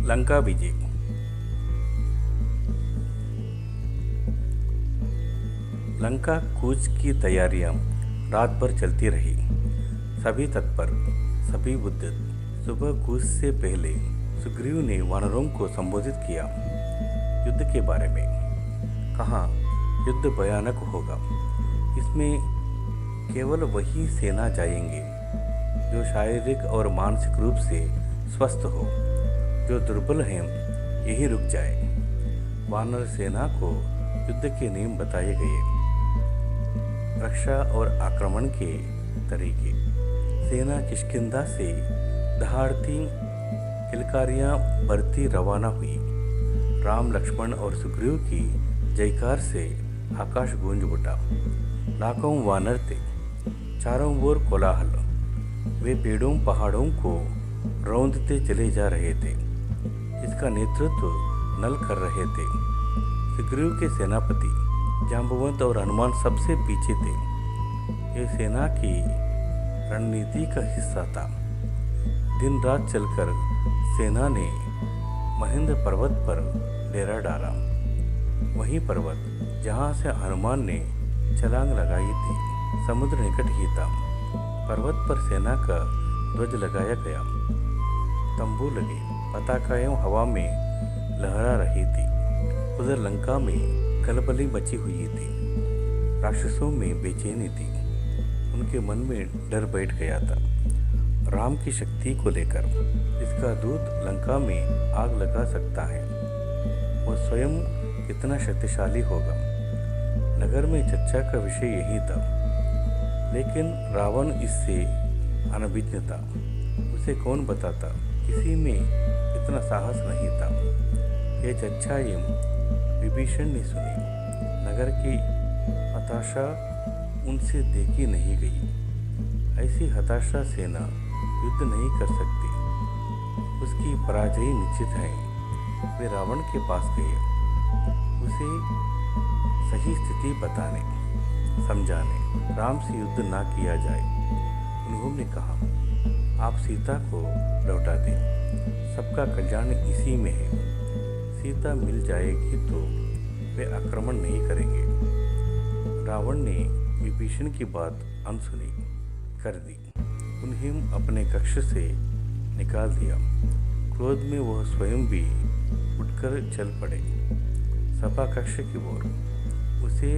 लंका विजय। लंका कूच की तैयारियां रात भर चलती रही। सभी तत्पर, सभी उद्यत। सुबह कूच से पहले सुग्रीव ने वानरों को संबोधित किया। युद्ध के बारे में कहा, युद्ध भयानक होगा। इसमें केवल वही सेना जाएंगे जो शारीरिक और मानसिक रूप से स्वस्थ हो। जो दुर्बल हैं यही रुक जाए। वानर सेना को युद्ध के नियम बताए गए। रक्षा और आक्रमण के तरीके। सेना किष्किंधा से दहाड़ती किलकारियां भरती रवाना हुई। राम, लक्ष्मण और सुग्रीव की जयकार से आकाश गूंज उठा। लाखों वानर थे, चारों ओर कोलाहल। वे पेड़ों पहाड़ों को रौंदते चले जा रहे थे। इसका नेतृत्व नल कर रहे थे। सुग्रीव के सेनापति जांबवंत और हनुमान सबसे पीछे थे। ये सेना की रणनीति का हिस्सा था। दिन रात चलकर सेना ने महेंद्र पर्वत पर डेरा डाला। वही पर्वत जहाँ से हनुमान ने छलांग लगाई थी, समुद्र निकट ही था। पर्वत पर सेना का ध्वज लगाया गया। तंबू लगे, पताकाएं हवा में लहरा रही थी। उधर लंका में खलबली मची हुई थी। राक्षसों में बेचैनी थी। उनके मन में डर बैठ गया था। राम की शक्ति को लेकर इसका दूत लंका में आग लगा सकता है। वो स्वयं कितना शक्तिशाली होगा। नगर में चर्चा का विषय यही था। लेकिन रावण इससे अनभिज्ञ था। उसे कौन बताता, किसी में इतना साहस नहीं था। यह चर्चा विभीषण ने सुनी। नगर की हताशा उनसे देखी नहीं गई। ऐसी हताशा सेना युद्ध नहीं कर सकती। उसकी पराजय निश्चित है। वे रावण के पास गए, उसे सही स्थिति बताने, समझाने। राम से युद्ध ना किया जाए। उन्होंने कहा, आप सीता को लौटा दें। सबका कल्याण इसी में है। सीता मिल जाएगी तो वे आक्रमण नहीं करेंगे। रावण ने विभीषण की बात अनसुनी कर दी। उन्हें अपने कक्ष से निकाल दिया। क्रोध में वह स्वयं भी उठकर चल पड़े सभा कक्ष की ओर। उसे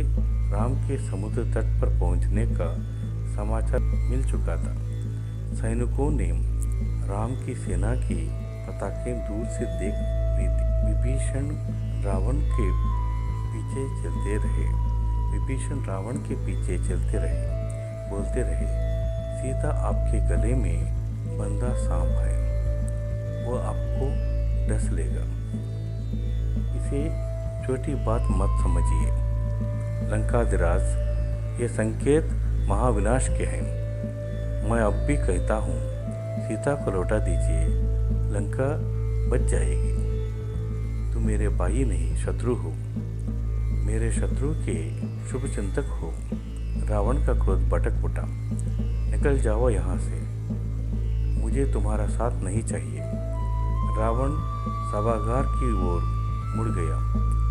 राम के समुद्र तट पर पहुंचने का समाचार मिल चुका था। सैनिकों ने राम की सेना की पताकें दूर से देख ली थी। विभीषण रावण के पीछे चलते रहे। विभीषण रावण के पीछे चलते रहे, बोलते रहे, सीता आपके गले में बंधा सांप है, वो आपको डस लेगा। इसे छोटी बात मत समझिए। लंकाधिराज, ये संकेत महाविनाश के हैं। मैं अब भी कहता हूँ, सीता को लौटा दीजिए, लंका बच जाएगी। तुम मेरे भाई नहीं, शत्रु हो। मेरे शत्रु के शुभ चिंतक हो। रावण का क्रोध भड़क उठा। निकल जाओ यहाँ से, मुझे तुम्हारा साथ नहीं चाहिए। रावण सभागार की ओर मुड़ गया।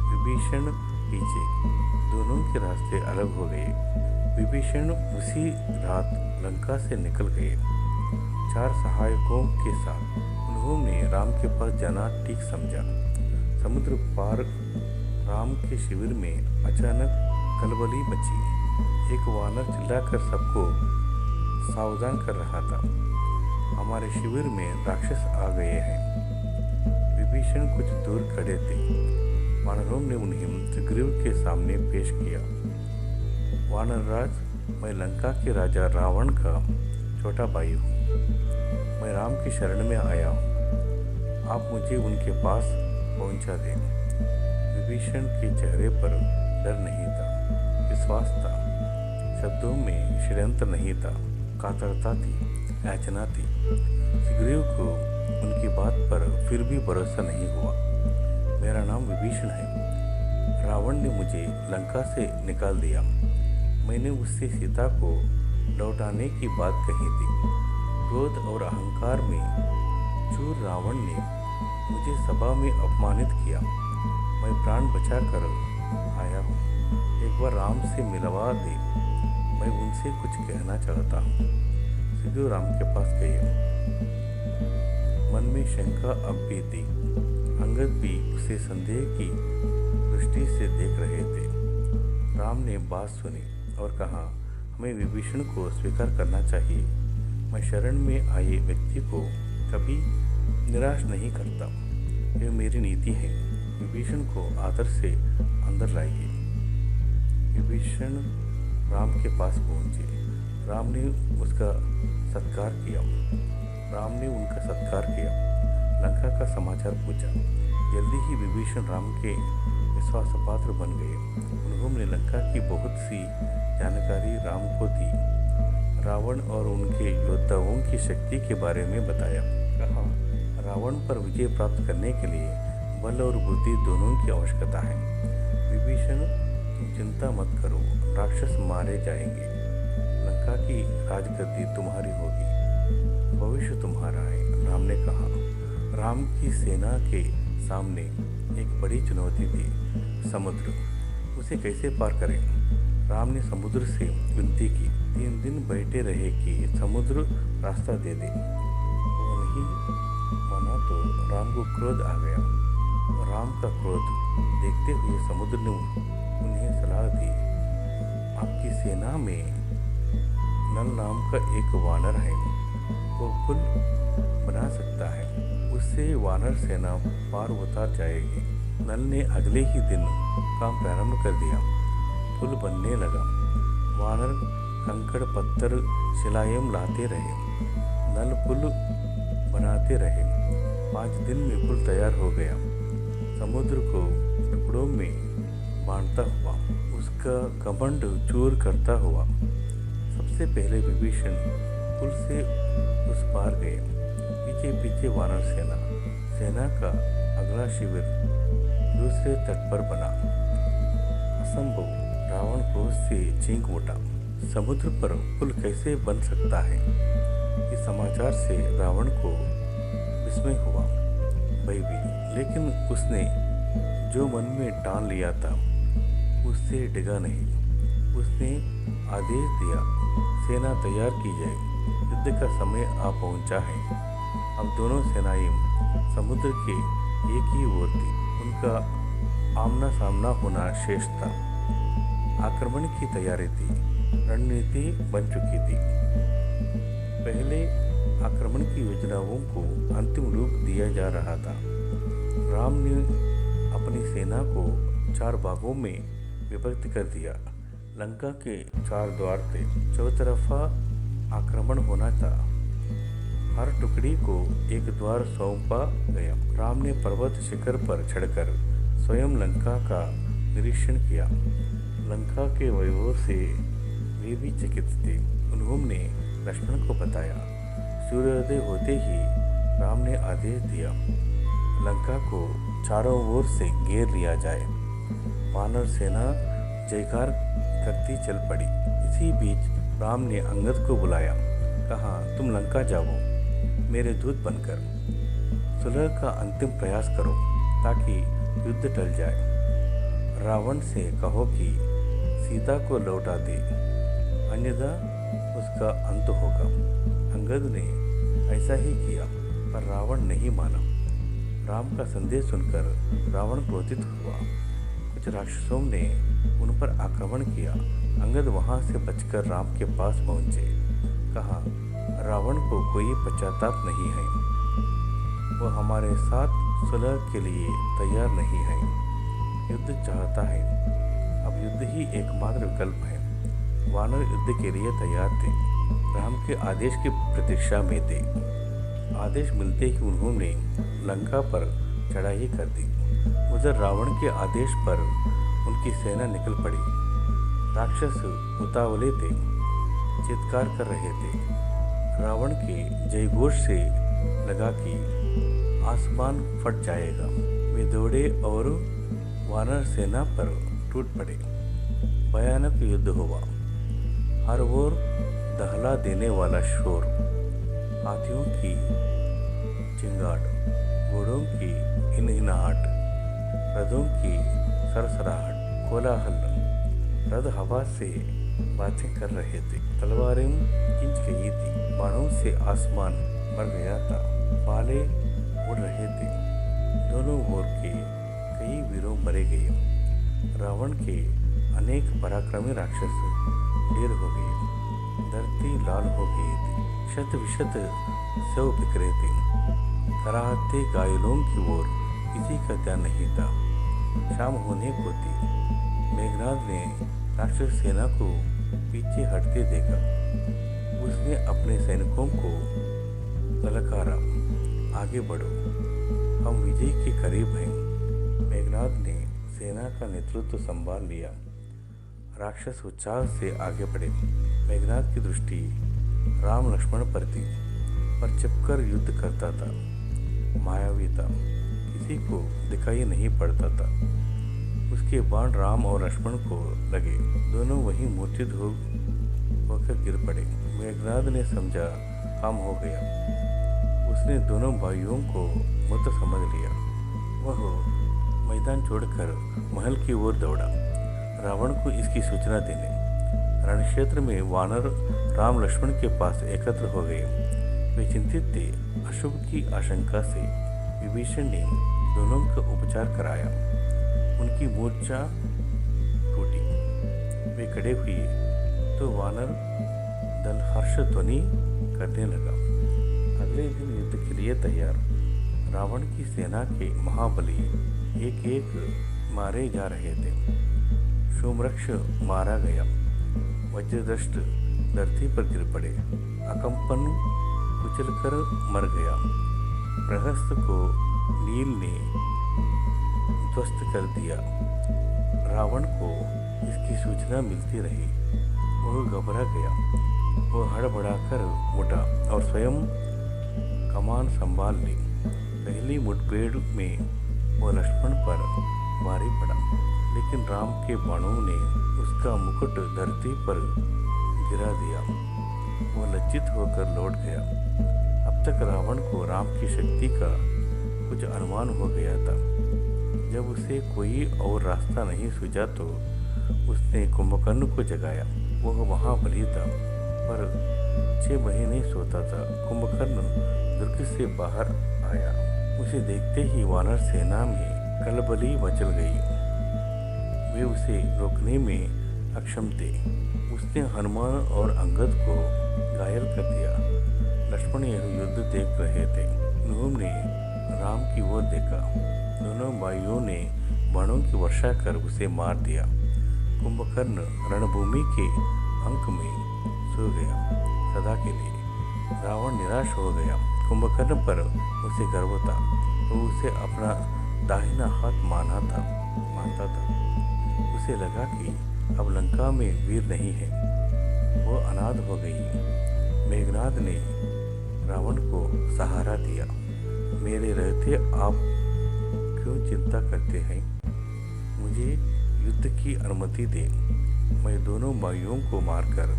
विभीषण पीछे। दोनों के रास्ते अलग हो गए। विभीषण उसी रात लंका से निकल गए। 4 सहायकों के साथ उन्होंने राम के पास जाना ठीक समझा। समुद्र पार राम के शिविर में अचानक खलबली मची। एक वानर चिल्लाकर सबको सावधान कर रहा था, हमारे शिविर में राक्षस आ गए हैं। विभीषण कुछ दूर खड़े थे। वानरों ने उन्हें सुग्रीव के सामने पेश किया। वानरराज, मैं लंका के राजा रावण का छोटा भाई हूँ। मैं राम की शरण में आया हूँ। आप मुझे उनके पास पहुँचा दें। विभीषण के चेहरे पर डर नहीं था, विश्वास था। शब्दों में षड्यंत्र नहीं था, कातरता थी, याचना थी। सुग्रीव को उनकी बात पर फिर भी भरोसा नहीं हुआ। मेरा नाम विभीषण है। रावण ने मुझे लंका से निकाल दिया। मैंने उससे सीता को लौटाने की बात कही थी। क्रोध और अहंकार में चूर रावण ने मुझे सभा में अपमानित किया। मैं प्राण बचा कर आया हूँ, एक बार राम से मिलवा दे, मैं उनसे कुछ कहना चाहता हूँ। सुग्रीव राम के पास गए। मन में शंका अब भी थी। अंगद भी उसे संदेह की दृष्टि से देख रहे थे। राम ने बात सुनी और कहा, हमें विभीषण को स्वीकार करना चाहिए। मैं शरण में आए व्यक्ति को कभी निराश नहीं करता, यह मेरी नीति है। विभीषण को आदर से अंदर लाइए। विभीषण राम के पास पहुंचे। राम ने उनका सत्कार किया। लंका का समाचार पूछा। जल्दी ही विभीषण राम के विश्वासपात्र बन गए। उन्होंने लंका की बहुत सी जानकारी राम को दी। रावण और उनके योद्धाओं की शक्ति के बारे में बताया। कहा, रावण पर विजय प्राप्त करने के लिए बल और बुद्धि दोनों की आवश्यकता है। विभीषण, तुम चिंता मत करो, राक्षस मारे जाएंगे। लंका की राजगद्दी तुम्हारी होगी, भविष्य तुम्हारा है। राम ने कहा। राम की सेना के सामने एक बड़ी चुनौती थी, समुद्र। उसे कैसे पार करें? राम ने समुद्र से विनती की। 3 दिन बैठे रहे कि समुद्र रास्ता दे दे। वो नहीं माना तो राम को क्रोध आ गया। राम का क्रोध देखते हुए समुद्र ने उन्हें सलाह दी, आपकी सेना में नल नाम का एक वानर है, वो पुल बना सकता है, उससे वानर सेना पार उतर जाएगी। नल ने अगले ही दिन काम प्रारंभ कर दिया। पुल बनने लगा। वानर कंकड़ पत्थर शिलाएं लाते रहे। नल पुल बनाते रहे। 5 दिन में पुल तैयार हो गया। समुद्र को टुकड़ों में बांटता हुआ, उसका घमंड चूर करता हुआ सबसे पहले विभीषण पुल से उस पार गए। पीछे पीछे वानर सेना का अगला शिविर दूसरे तट पर बना। असंभव, रावण क्रोध से चीख उठा। समुद्र पर पुल कैसे बन सकता है? इस समाचार से रावण को विस्मय हुआ, भय भी। लेकिन उसने जो मन में ठान लिया था उससे डिगा नहीं। उसने आदेश दिया, सेना तैयार की जाए, युद्ध का समय आ पहुंचा है। अब दोनों सेनाएं समुद्र के एक ही ओर थी। उनका आमना सामना होना शेष था। आक्रमण की तैयारी थी, रणनीति बन चुकी थी। पहले आक्रमण की योजनाओं को अंतिम रूप दिया जा रहा था। राम ने अपनी सेना को 4 भागों में विभक्त कर दिया। लंका के 4 द्वार थे, चौतरफा आक्रमण होना था। हर टुकड़ी को एक द्वार सौंपा गया। राम ने पर्वत शिखर पर चढ़कर स्वयं लंका का निरीक्षण किया। लंका के वैभव से वे भी चकित थे। उन्होंने लक्ष्मण को बताया। सूर्योदय होते ही राम ने आदेश दिया, लंका को चारों ओर से घेर लिया जाए। वानर सेना जयकार करती चल पड़ी। इसी बीच राम ने अंगद को बुलाया। कहा, तुम लंका जाओ, मेरे दूत बनकर सुलह का अंतिम प्रयास करो ताकि युद्ध टल जाए। रावण से कहो कि सीता को लौटा दे, अन्यथा उसका अंत होगा। अंगद ने ऐसा ही किया, पर रावण नहीं माना। राम का संदेश सुनकर रावण क्रोधित हुआ। कुछ राक्षसों ने उन पर आक्रमण किया। अंगद वहां से बचकर राम के पास पहुंचे। कहा, रावण को कोई पश्चाताप नहीं है, वो हमारे साथ सुलह के लिए तैयार नहीं है, युद्ध चाहता है। अब युद्ध ही एकमात्र विकल्प है। वानर युद्ध के लिए तैयार थे, राम के आदेश की प्रतीक्षा में थे। आदेश मिलते ही उन्होंने लंका पर चढ़ाई कर दी। उधर रावण के आदेश पर उनकी सेना निकल पड़ी। राक्षस उतावले थे, चित्कार कर रहे थे। रावण के जयघोष से लगा कि आसमान फट जाएगा। वे दौड़े और वानर सेना पर टूट पड़े। भयानक युद्ध हुआ। हर ओर दहला देने वाला शोर, हाथियों की चिंगाड़, घोड़ों हिनहिनाहट, रथों की सरसराहट, कोलाहल। रथ हवा से बातें कर रहे थे, तलवारें खिंच गई थी, बाणों से आसमान भर गया था, भाले उड़ रहे थे। दोनों ओर के कई वीरों मरे गए। रावण के अनेक पराक्रमी राक्षस ढेर हो गए। धरती लाल हो गई थी, शत विशत शव बिखरे थे। कराहते घायलों की ओर किसी का ध्यान नहीं था। शाम होने को थी। मेघनाद ने राक्षस सेना को पीछे हटते देखा। उसने अपने सैनिकों को ललकारा, आगे बढ़ो, हम विजय के करीब हैं। मेघनाद ने सेना का नेतृत्व संभाल लिया। राक्षस उत्साह से आगे बढ़े। मेघनाद की दृष्टि राम लक्ष्मण पर थी, पर छिपकर युद्ध करता था, मायावी था, किसी को दिखाई नहीं पड़ता था। उसके बाण राम और लक्ष्मण को लगे, दोनों वहीं मूर्छित होकर गिर पड़े। मेघनाद ने समझा काम हो गया। उसने दोनों भाइयों को मृत समझ लिया। वह मैदान छोड़कर महल की ओर दौड़ा, रावण को इसकी सूचना देने। रणक्षेत्र में वानर राम लक्ष्मण के पास एकत्र हो गए। वे चिंतित थे। अशुभ की आशंका से विभीषण ने दोनों का उपचार कराया। उनकी मूर्छा टूटी, वे खड़े हुए तो वानर दल हर्ष ध्वनि करने लगा। अगले दिन युद्ध के लिए तैयार। रावण की सेना के महाबली एक एक मारे जा रहे थे। सोमरक्ष मारा गया, वज्रदष्ट धरती पर गिर पड़े, अकंपन कुचलकर मर गया। प्रहस्त को नील ने ध्वस्त कर दिया। रावण को इसकी सूचना मिलती रही। वह घबरा गया। वह हड़बड़ाकर उठा और स्वयं कमान संभाल ली। पहली मुठभेड़ में वह लक्ष्मण पर भारी पड़ा, लेकिन राम के बाणों ने उसका मुकुट धरती पर गिरा दिया। वह लज्जित होकर लौट गया। अब तक रावण को राम की शक्ति का कुछ अनुमान हो गया था। जब उसे कोई और रास्ता नहीं सूझा तो उसने कुंभकर्ण को जगाया। वह महाबली था, पर 6 महीने सोता था। कुंभकर्ण दुर्ग से बाहर आया। उसे देखते ही वानर सेना में कलबली मचल गई। वे उसे रोकने में अक्षम थे। उसने हनुमान और अंगद को घायल कर दिया। लक्ष्मण यह युद्ध देख रहे थे। उन्होंने राम की ओर देखा। दोनों भाइयों ने बाणों की वर्षा कर उसे मार दिया। कुंभकर्ण रणभूमि के अंक में सो गया सदा के लिए। रावण निराश हो गया। कुंभकर्ण पर उसे गर्व था। वो उसे अपना दाहिना हाथ मानता था। उसे लगा कि अब लंका में वीर नहीं है, वो अनाथ हो गई। मेघनाद ने रावण को सहारा दिया। मेरे रहते आप क्यों चिंता करते हैं? मुझे युद्ध की अनुमति दे। मैं दोनों भाइयों को मारकर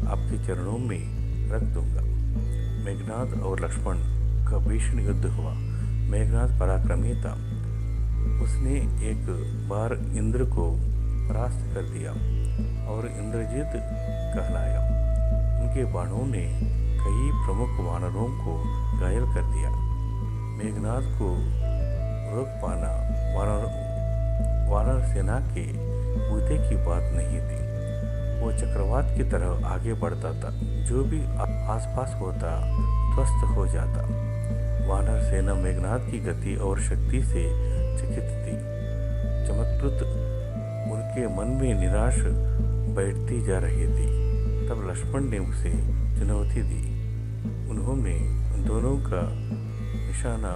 आपके चरणों में रख दूंगा। मेघनाद और लक्ष्मण का भीषण युद्ध हुआ। मेघनाद पराक्रमी था। उसने एक बार इंद्र को परास्त कर दिया और इंद्रजित कहलाया। उनके बाणों ने कई प्रमुख वानरों को घायल कर दिया। मेघनाद को रोक पाना वानर सेना के बूते की बात नहीं थी। वो चक्रवात की तरह आगे बढ़ता था। जो भी आसपास होता ध्वस्त हो जाता। वानर सेना मेघनाद की गति और शक्ति से चकित थी। चमत्कृत उनके मन में निराश बैठती जा रही थी। तब लक्ष्मण ने उसे चुनौती दी। उन्होंने दोनों का निशाना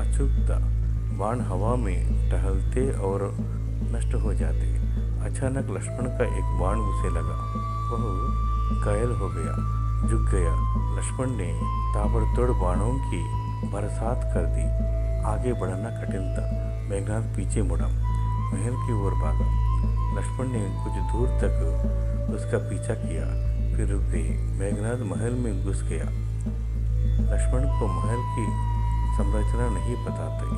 अचूक था। बाण हवा में टहलते और नष्ट हो जाते। अचानक लक्ष्मण का एक बाण उसे लगा। वह घायल हो गया, झुक गया। लक्ष्मण ने ताबड़तोड़ बाणों की बरसात कर दी। आगे बढ़ना कठिन था। मेघनाद पीछे मुड़ा, महल की ओर भागा। लक्ष्मण ने कुछ दूर तक उसका पीछा किया, फिर रुक गए। मेघनाद महल में घुस गया। लक्ष्मण को महल की संरचना नहीं पता थी।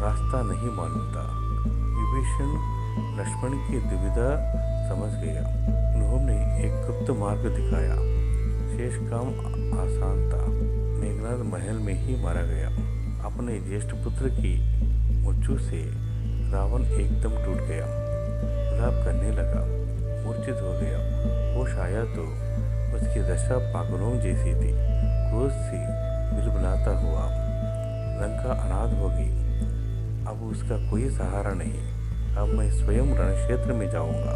रास्ता नहीं मालूम था। विभीषण लक्ष्मण की दुविधा समझ गया। उन्होंने एक गुप्त मार्ग दिखाया। शेष काम आसान था। मेघनाद महल में ही मारा गया। अपने ज्येष्ठ पुत्र की मूर्छा से रावण एकदम टूट गया, विलाप करने लगा, मूर्छित हो गया। होश आया तो उसकी दशा पागलों जैसी थी। क्रोध से बिलबिलाता हुआ लंका अनाथ हो गई। अब उसका कोई सहारा नहीं। अब मैं स्वयं रणक्षेत्र में जाऊंगा।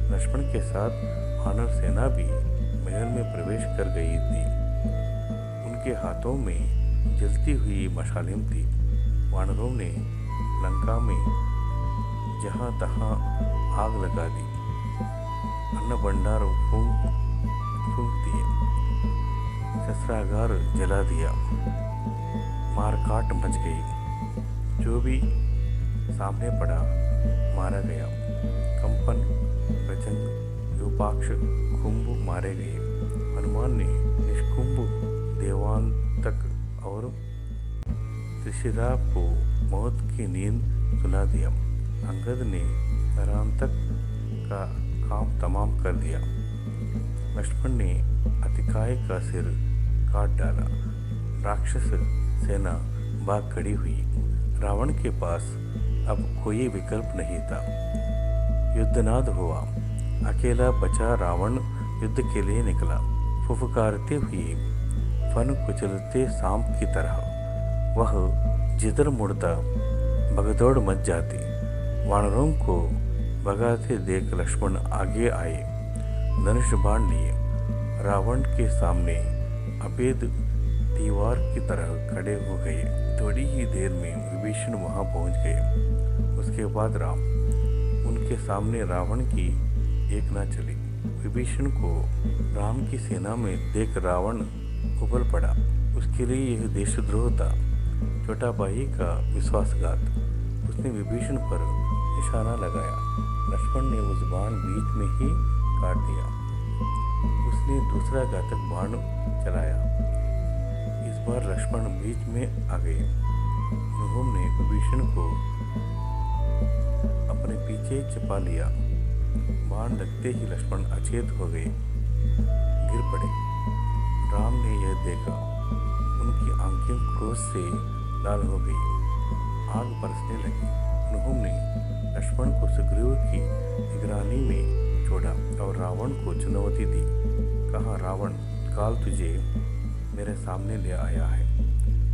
लक्ष्मण के साथ वानर सेना भी महल में प्रवेश कर गई थी। उनके हाथों में जलती हुई मशालें थी। वानरों ने लंका में जहां तहां आग लगा दी, अन्न भंडार फूंक दिए, शस्त्रागार जला दिया, मारकाट मच गई। जो भी सामने पड़ा मारा गया। कंपन, प्रचंड, विरूपाक्ष, कुंभ मारे गए। हनुमान ने निष्कुंभ, देवांतक और त्रिशिरा को मौत की नींद सुला दिया। अंगद ने नरांतक का काम तमाम कर दिया। लक्ष्मण ने अतिकाय का सिर काट डाला। राक्षस सेना भाग खड़ी हुई। रावण के पास अब कोई विकल्प नहीं था। युद्धनाद हुआ। अकेला बचा रावण युद्ध के लिए निकला। फुफकारते हुए, फन कुचलते सांप की तरह वह जिधर मुड़ता भगदौड़ मच जाती। वानरों को भगाते देख लक्ष्मण आगे आए, धनुष बाण लिए। रावण के सामने अभेद दीवार की तरह खड़े हो गए। थोड़ी ही देर में विभीषण वहां पहुंच गए। उसके बाद राम। उनके सामने रावण की एक न चली। विभीषण को राम की सेना में देख रावण उबल पड़ा। उसके लिए यह देशद्रोह था, छोटा भाई का विश्वासघात। उसने विभीषण पर निशाना लगाया। लक्ष्मण ने उस बाण बीच में ही काट दिया। उसने दूसरा घातक बाण चलाया। इस बार लक्ष्मण बीच में आ गए। उन्होंने विभीषण को अपने पीछे छिपा लिया। बाण लगते ही लक्ष्मण अचेत हो गए, गिर पड़े। राम ने यह देखा। उनकी आंखें क्रोध से लाल हो गई, आग बरसने लगी। उन्होंने लक्ष्मण को सुग्रीव की निगरानी में छोड़ा और रावण को चुनौती दी। कहा, रावण, काल तुझे मेरे सामने ले आया है।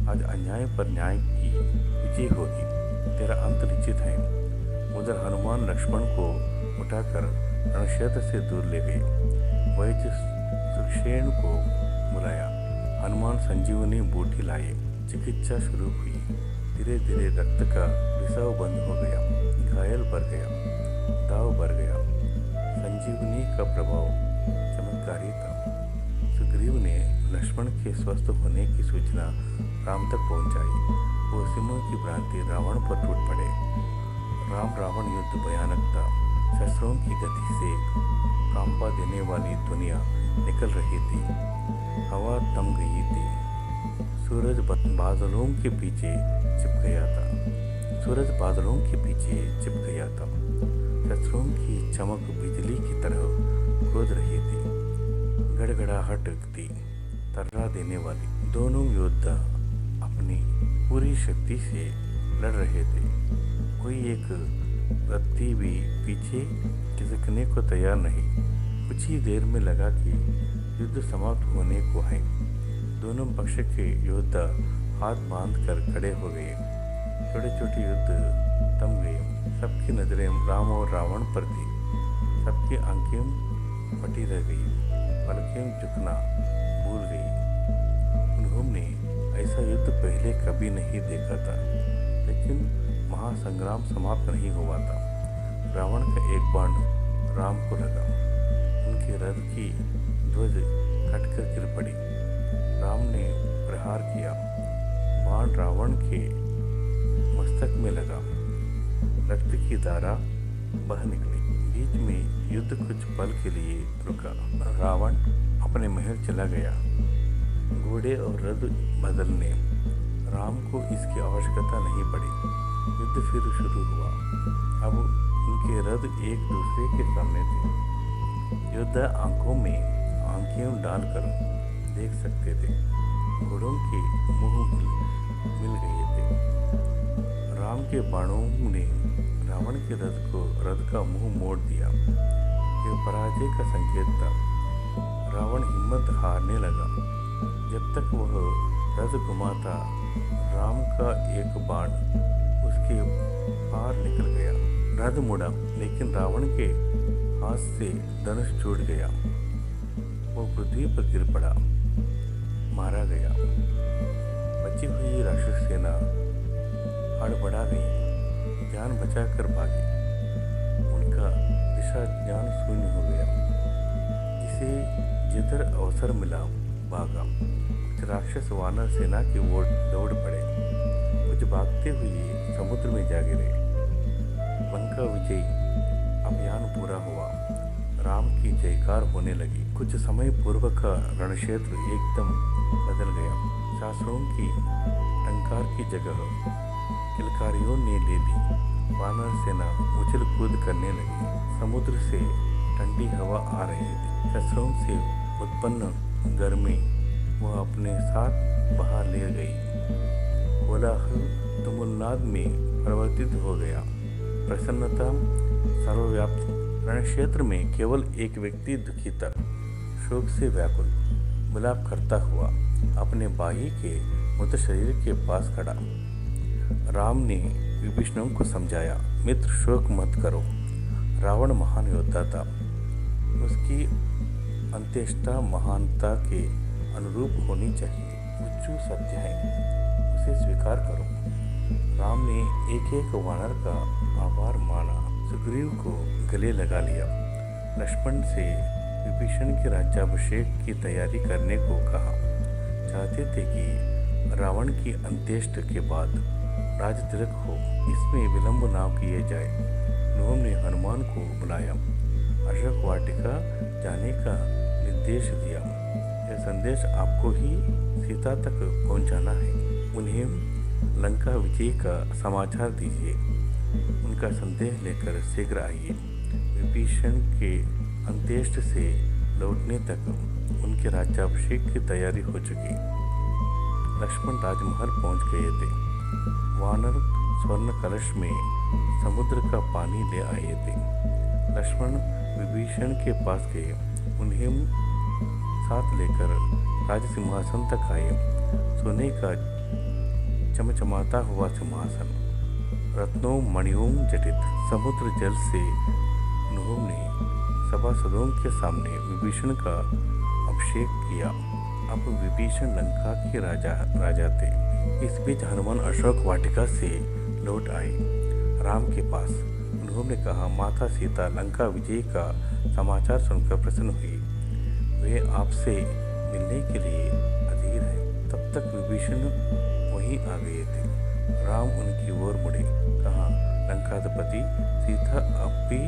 आज अन्याय पर न्याय की विजय होगी। तेरा अंत निश्चित है। उधर हनुमान लक्ष्मण को उठाकर रणक्षेत्र से दूर ले गए। वैद्य सुषेण को बुलाया। हनुमान संजीवनी बूटी लाए। चिकित्सा शुरू हुई। धीरे धीरे रक्त का रिसाव बंद हो गया। घायल बढ़ गया, दाव बढ़ गया। संजीवनी का प्रभाव चमत्कारी था। सुग्रीव ने लक्ष्मण के स्वस्थ होने की सूचना राम तक पहुंचाई। वो सिंह की भ्रांति रावण पर टूट पड़े। राम रावण युद्ध भयानक था। शस्त्रों की गति से कांपा देने वाली दुनिया निकल रही थी। हवा थम गई थी। सूरज बादलों के पीछे छिप गया था। शस्त्रों की चमक बिजली की तरह कूद रही थी। गड़गड़ाहट थी, तर्रा देने वाली। दोनों योद्धा अपनी पूरी शक्ति से लड़ रहे थे। कोई एक रत्ती भी पीछे खिसकने को तैयार नहीं। कुछ ही देर में लगा कि युद्ध समाप्त होने को है। दोनों पक्ष के योद्धा हाथ बांध कर खड़े हो गए। छोटे छोटे युद्ध थम गए। सबकी नजरें राम और रावण पर थी। सबकी आंखें फटी रह गई, पलकें झुकना भूल गई। उन्होंने ऐसा युद्ध पहले कभी नहीं देखा था। लेकिन महासंग्राम समाप्त नहीं हुआ था। रावण का एक बाण राम को लगा। उनके रथ की ध्वज कटकर गिर पड़ी। राम ने प्रहार किया। बाण रावण के मस्तक में लगा। रक्त की धारा बह निकली। बीच में युद्ध कुछ पल के लिए रुका। रावण अपने महल चला गया, घोड़े और रथ बदलने। राम को इसकी आवश्यकता नहीं पड़ी। युद्ध फिर शुरू हुआ। अब उनके रथ एक दूसरे के सामने थे। योद्धा आंखों में आंखें डालकर देख सकते थे। घोड़ों के मुंह मिल गए थे। राम के बाणों ने रावण के रथ का मुंह मोड़ दिया। यह पराजय का संकेत था। रावण हिम्मत हारने लगा। जब तक वह रथ घुमाता, राम का एक बाण उसके पार निकल गया। रथ मुड़ा, लेकिन रावण के हाथ से धनुष छूट गया। वो पृथ्वी पर गिर पड़ा, मारा गया। बची हुई राक्षस सेना हड़बड़ा गई, जान बचाकर भागी। उनका दिशा ज्ञान शून्य हो गया। जिसे जिधर अवसर मिला भागा। कुछ राक्षस वानर सेना की ओर दौड़ पड़े, कुछ भागते हुए समुद्र में जा गिरे। लंका विजय अभियान पूरा हुआ। राम की जयकार होने लगी। कुछ समय पूर्व का रणक्षेत्र एकदम बदल गया। शास्त्रों की टंकार की जगह किलकारियों ने ले ली। वानर सेना उछल कूद करने लगी। समुद्र से ठंडी हवा आ रही थी। शस्त्रों से उत्पन्न गर्मी वह अपने साथ बहा ले गई। कोलाहल तुमुलनाद में परिवर्तित हो गया। प्रसन्नता सर्वव्याप्त। रणक्षेत्र में केवल एक व्यक्ति दुखी था, शोक से व्याकुल, विलाप करता हुआ अपने भाई के मृत शरीर के पास खड़ा। राम ने विभीषण को समझाया, मित्र शोक मत करो। रावण महान योद्धा था। उसकी अंत्येष्टा महानता के अनुरूप होनी चाहिए। मृत्यु सत्य है, उसे स्वीकार करो। राम ने एक एक वानर का आभार माना। सुग्रीव को गले लगा लिया। लक्ष्मण से विभीषण के राज्याभिषेक की तैयारी करने को कहा। चाहते थे कि रावण की अंत्येष्टि के बाद राज तिलक हो, इसमें विलंब ना किए जाए। उन्होंने हनुमान को बुलाया, अशोक वाटिका जाने का निर्देश दिया। यह संदेश आपको ही सीता तक पहुंचाना है। उन्हें लंका विजय का समाचार दीजिए। उनका संदेश लेकर शीघ्र आइए। विभीषण के अंत्येष्टि से लौटने तक उनके राज्याभिषेक की तैयारी हो चुकी। लक्ष्मण राजमहल पहुंच गए थे। वानर स्वर्ण कलश में समुद्र का पानी ले आए थे। लक्ष्मण विभीषण के पास गए, उन्हें साथ लेकर राजसिंहासन तक आए। सोने का चमचमाता हुआ सिंहासन, रत्नों मणियों जटित। समुद्र जल से उन्होंने सभासदों के सामने विभीषण का अभिषेक किया। अब विभीषण लंका के राजा थे। इस बीच हनुमान अशोक वाटिका से लौट आए राम के पास। उन्होंने कहा, माता सीता लंका विजय का समाचार सुनकर प्रसन्न हुई। वे आपसे मिलने के लिए अधीर हैं। तब तक विभीषण वहीं आ गए थे। राम उनकी ओर मुड़े, कहा, लंकाधिपति सीता अब भी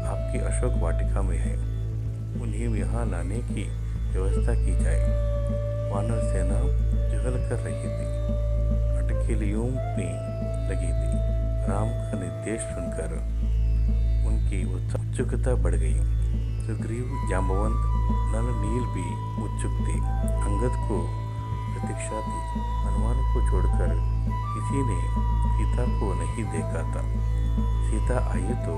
आपकी अशोक वाटिका में है। उन्हें यहाँ लाने की व्यवस्था की जाए। वानर सेना जुगल कर रही थी, अटकेलियों में लगी थी। राम का निर्देश सुनकर उनकी उत्सुकता बढ़ गई। सुग्रीव, जांबवंत, नल, नील भी उत्सुक थे। अंगद को प्रतीक्षा थी। हनुमान को छोड़कर किसी ने सीता को नहीं देखा था। सीता आई तो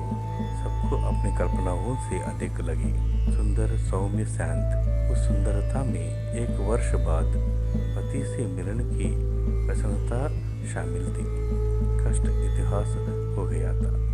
सबको अपनी कल्पनाओं से अधिक लगी। सुंदर, सौम्य, शांत। उस सुंदरता में एक वर्ष बाद पति से मिलन की प्रसन्नता शामिल थी। कष्ट इतिहास हो गया था।